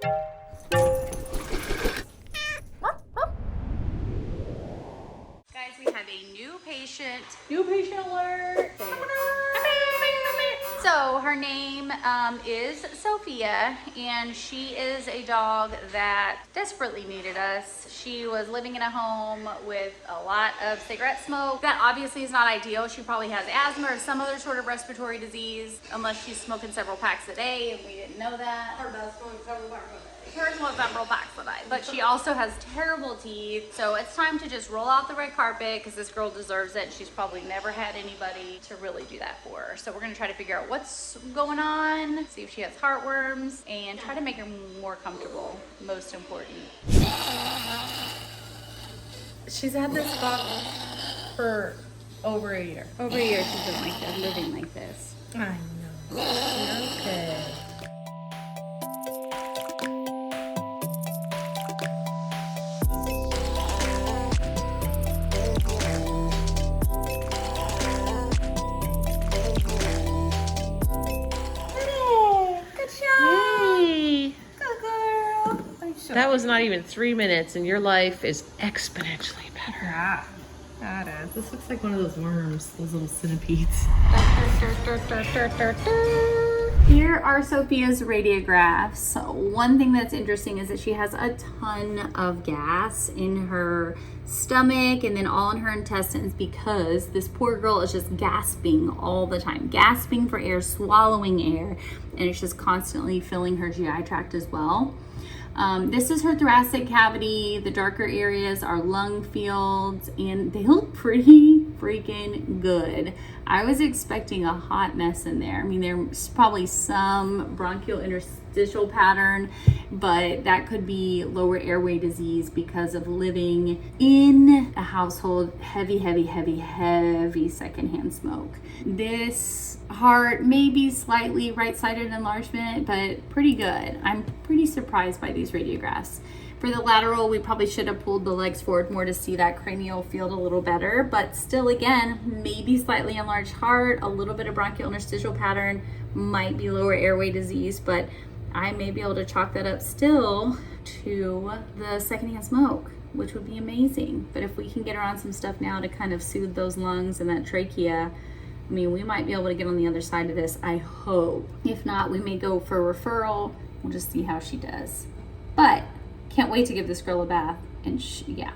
Guys, we have a new patient. New patient alert. So her name is Sophia, and she is a dog that desperately needed us. She was living in a home with a lot of cigarette smoke. That obviously is not ideal. She probably has asthma or some other sort of respiratory disease, unless she's smoking several packs a day, and we didn't know that. Hers was several packs a day, but she also has terrible teeth. So it's time to just roll out the red carpet, because this girl deserves it. She's probably never had anybody to really do that for her. So we're gonna try to figure out what's going on, see if she has heartworms, and try to make her more comfortable, most important. She's had this dog for over a year. Over a year she's been like this, living like this. I know. Okay. That was not even 3 minutes, and your life is exponentially better. Yeah, that is. This looks like one of those worms, those little centipedes. Here are Sophia's radiographs. One thing that's interesting is that she has a ton of gas in her stomach and then all in her intestines, because this poor girl is just gasping all the time, gasping for air, swallowing air, and it's just constantly filling her GI tract as well. This is her thoracic cavity. The darker areas are lung fields, and they look pretty freaking good. I was expecting a hot mess in there. I mean, there's probably some bronchial interstitial pattern, but that could be lower airway disease because of living in a household heavy secondhand smoke. This heart may be slightly right-sided enlargement, but pretty good. I'm pretty surprised by these radiographs. For the lateral, we probably should have pulled the legs forward more to see that cranial field a little better, but still, again, maybe slightly enlarged heart, a little bit of bronchial interstitial pattern, might be lower airway disease, but I may be able to chalk that up still to the secondhand smoke, which would be amazing. But if we can get her on some stuff now to kind of soothe those lungs and that trachea, I mean, we might be able to get on the other side of this, I hope. If not, we may go for a referral. We'll just see how she does. But can't wait to give this girl a bath, and yeah.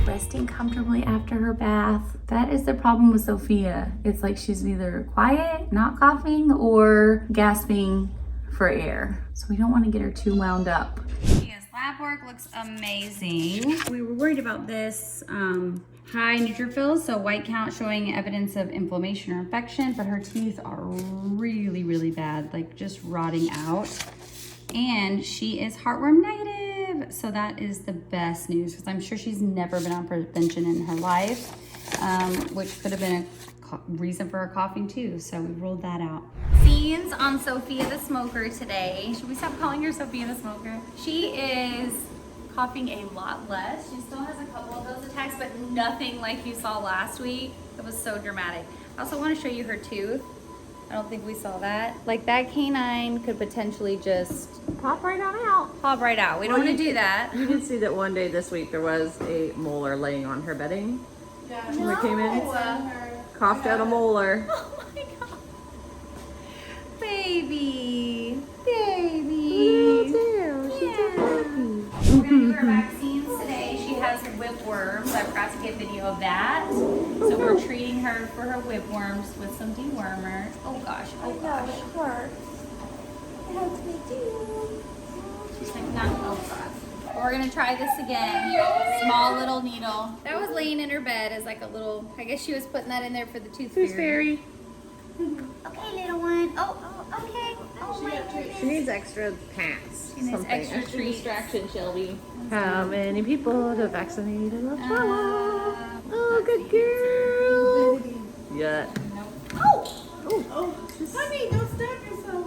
Resting comfortably after her bath. That is the problem with Sophia. It's like she's either quiet, not coughing, or gasping for air. So we don't want to get her too wound up. Yes, lab work looks amazing. We were worried about this high neutrophils, so white count showing evidence of inflammation or infection, but her teeth are really bad, like just rotting out. And she is heartworm negative, so that is the best news, because I'm sure she's never been on prevention in her life, which could have been a reason for her coughing too, so we ruled that out. Scenes on Sophia the smoker today. Should we stop calling her Sophia the smoker? She is coughing a lot less. She still has a couple of those attacks, but nothing like you saw last week. It was so dramatic. I also want to show you her tooth. I don't think we saw that. Like, that canine could potentially just Pop right on out. pop right out. We don't want to do that. You did see that one day this week there was a molar laying on her bedding. Yeah. When we came in, Her. coughed out a molar. Oh my god. Baby. We're gonna do her vaccines today. She has whipworms. I forgot to get video of that. So we're treating her for her whipworms with some dewormers. Oh gosh, oh gosh. It hurts me too. She's like, not, oh god. We're gonna try this again. Small little needle. That was laying in her bed as like a little, I guess she was putting that in there for the tooth fairy. Okay, little one. Oh, okay. Oh my goodness. She needs extra pants. She needs extra treats. distraction, Shelby. How many people to vaccinate in the fall? Oh, good girl. Yeah. Oh! Oh, honey, don't stab yourself.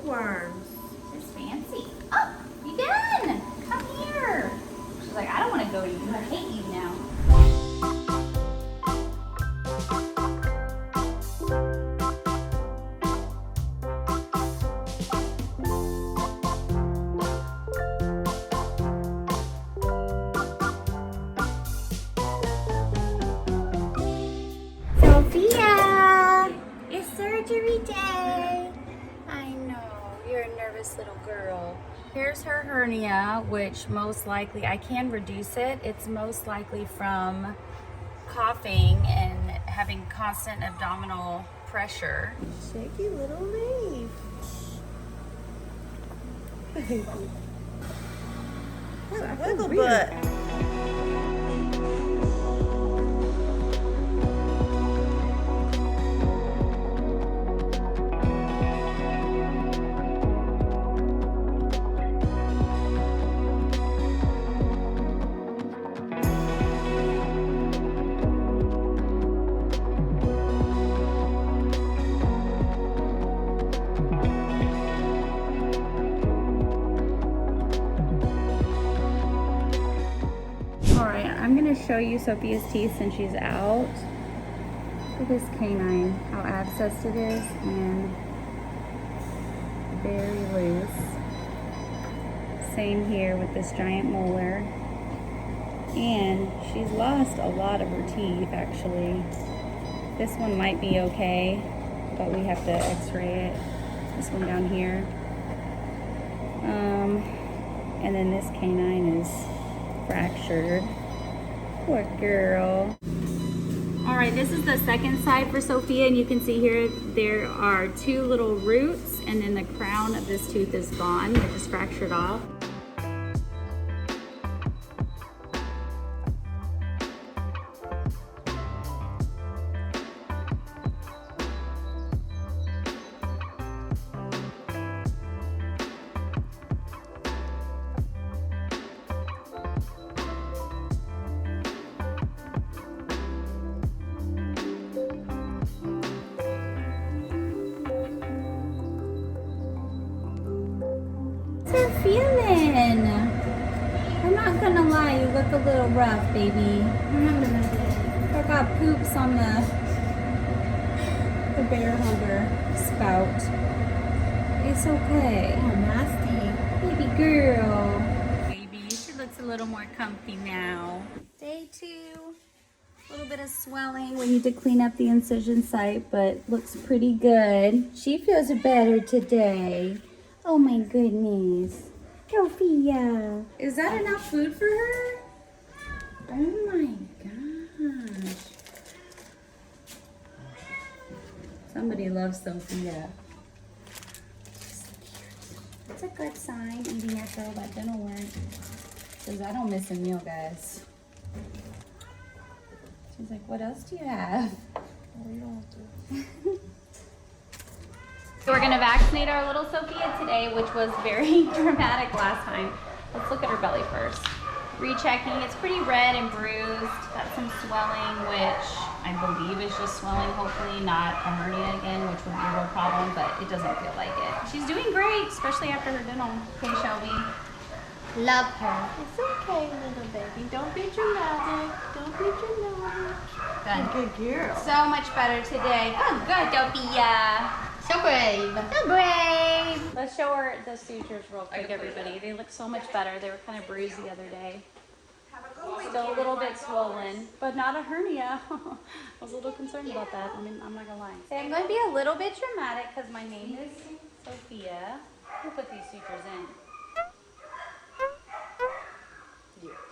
worms. It's fancy. Oh, you done? Come here. She's like, I don't want to go to you. I hate you now. Sophia, it's surgery day. I know, you're a nervous little girl. Here's her hernia, which most likely, I can reduce it. It's most likely from coughing and having constant abdominal pressure. Shaky little leaf. Wiggle butt. I'm gonna show you Sophia's teeth since she's out. Look at this canine, how abscessed it is and very loose. Same here with this giant molar. And she's lost a lot of her teeth actually. This one might be okay, but we have to x-ray it. This one down here. And then this canine is fractured. Poor girl. All right, this is the second side for Sophia, and you can see here there are two little roots, and then the crown of this tooth is gone. It just fractured off. How's her feeling? I'm not gonna lie, you look a little rough, baby. I got poops on the bear hugger spout. It's okay. Oh, nasty. Baby girl. Baby, she looks a little more comfy now. Day 2. A little bit of swelling. We need to clean up the incision site, but looks pretty good. She feels better today. Oh my goodness. Sophia. Is that enough food for her? Oh my gosh. Somebody loves Sophia. That's a good sign, eating after all that dental work. Because I don't miss a meal, guys. She's like, what else do you have? Oh, you don't have to. So we're gonna vaccinate our little Sophia today, which was very dramatic last time. Let's look at her belly first. Rechecking, it's pretty red and bruised. Got some swelling, which I believe is just swelling, hopefully not a hernia again, which would be a real problem, but it doesn't feel like it. She's doing great, especially after her dental. Okay, Shelby. Love her. It's okay, little baby. Don't be dramatic. Don't be dramatic. Good. Good girl. So much better today. Good, Sophia. So brave. So brave. Let's show her the sutures real quick, everybody. They look so much better. They were kind of bruised the other day. Still a little bit swollen, but not a hernia. I was a little concerned about that. I mean, I'm not gonna lie. Okay, I'm gonna be a little bit dramatic because my name is Sophia. Who put these sutures in?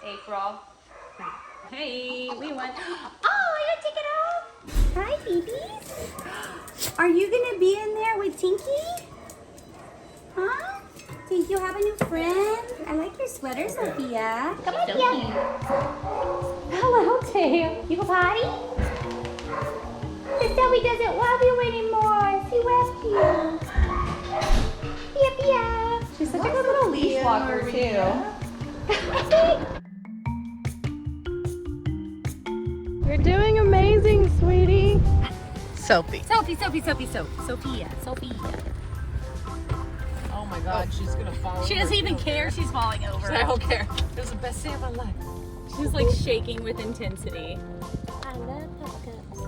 April. Hey, we went. Oh, I gotta take it off. Hi, babies. Are you gonna be in there with Tinky? Huh? Think you have a new friend? I like your sweater, Sophia. Come on, Sophia. Hello, Tail. You go potty? The Sophie doesn't love you anymore. She left you. Pia. She's such a good little leash walker, too. You're doing amazing, sweetie. Sophie. Sophia. God, she's gonna fall. She doesn't even care she's falling over. I don't care. It was the best day of my life. She's like shaking with intensity. I love puppy cups.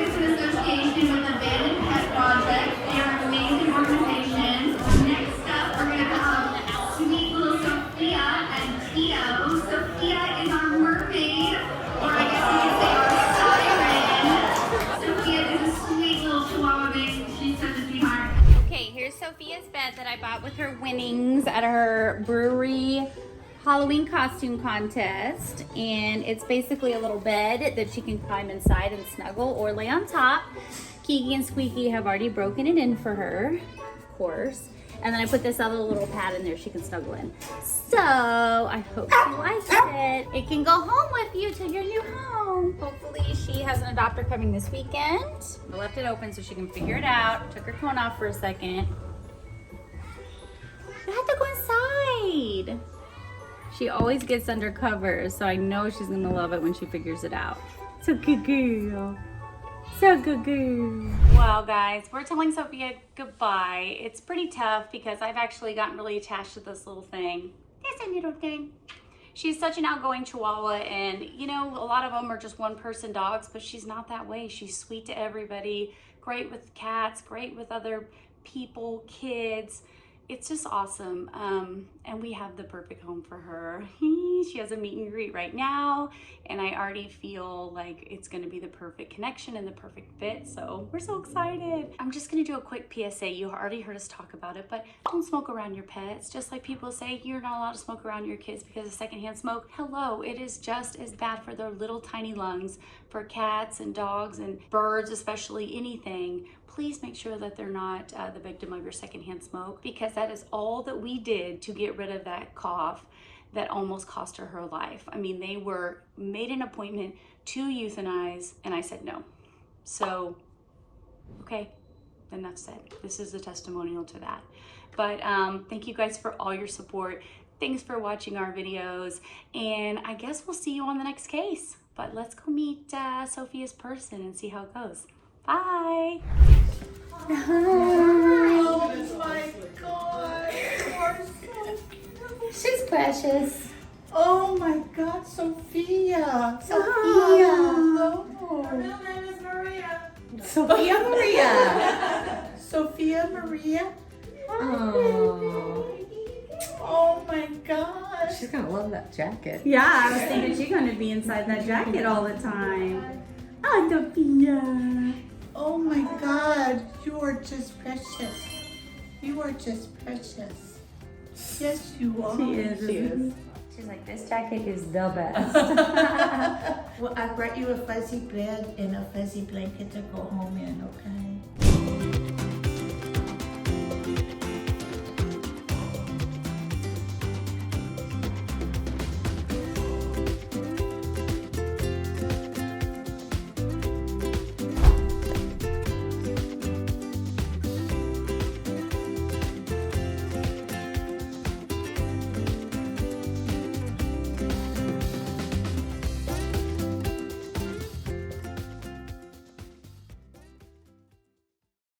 Association with Abandoned Pet Project. They are an amazing organization. Next up, we're going to have sweet little Sophia and Tito. Sophia is our mermaid, or I guess you could say our siren. Sophia is a sweet little chihuahua baby. She's such a sweetheart. Okay, here's Sophia's bed that I bought with her winnings at her brewery Halloween costume contest, and it's basically a little bed that she can climb inside and snuggle or lay on top. Kiki and Squeaky have already broken it in for her, of course, and then I put this other little pad in there she can snuggle in. So I hope she likes it. It can go home with you to your new home. Hopefully she has an adopter coming this weekend. I left it open so she can figure it out. Took her cone off for a second. You have to go inside. She always gets under covers, so I know she's gonna love it when she figures it out. So good girl. So good girl. Well, guys, we're telling Sophia goodbye. It's pretty tough because I've actually gotten really attached to this little thing. It's a little thing. She's such an outgoing chihuahua, and you know, a lot of them are just one-person dogs, but she's not that way. She's sweet to everybody, great with cats, great with other people, kids. It's just awesome, and we have the perfect home for her. She has a meet and greet right now, and I already feel like it's gonna be the perfect connection and the perfect fit, so we're so excited. I'm just gonna do a quick PSA. You already heard us talk about it, but don't smoke around your pets. Just like people say you're not allowed to smoke around your kids because of secondhand smoke. Hello, it is just as bad for their little tiny lungs, for cats and dogs and birds, especially anything. Please make sure that they're not the victim of your secondhand smoke, because that is all that we did to get rid of that cough that almost cost her life. I mean, they were made an appointment to euthanize, and I said no. So, okay, enough said. This is a testimonial to that. But thank you guys for all your support. Thanks for watching our videos, and I guess we'll see you on the next case. But let's go meet Sophia's person and see how it goes. Bye. Oh my God, you are so cute. She's precious. Oh my God, Sophia. Sophia. Hello. Her real name is Maria. Sophia Maria. Sophia Maria. Oh, Oh my gosh. she's gonna love that jacket. Yeah, I was thinking she's gonna be inside that jacket all the time. Oh, Sophia. Oh my God, you are just precious. You are just precious. Yes, you are. She is. She is. She's like, this jacket is the best. Well, I brought you a fuzzy bed and a fuzzy blanket to go home in, okay?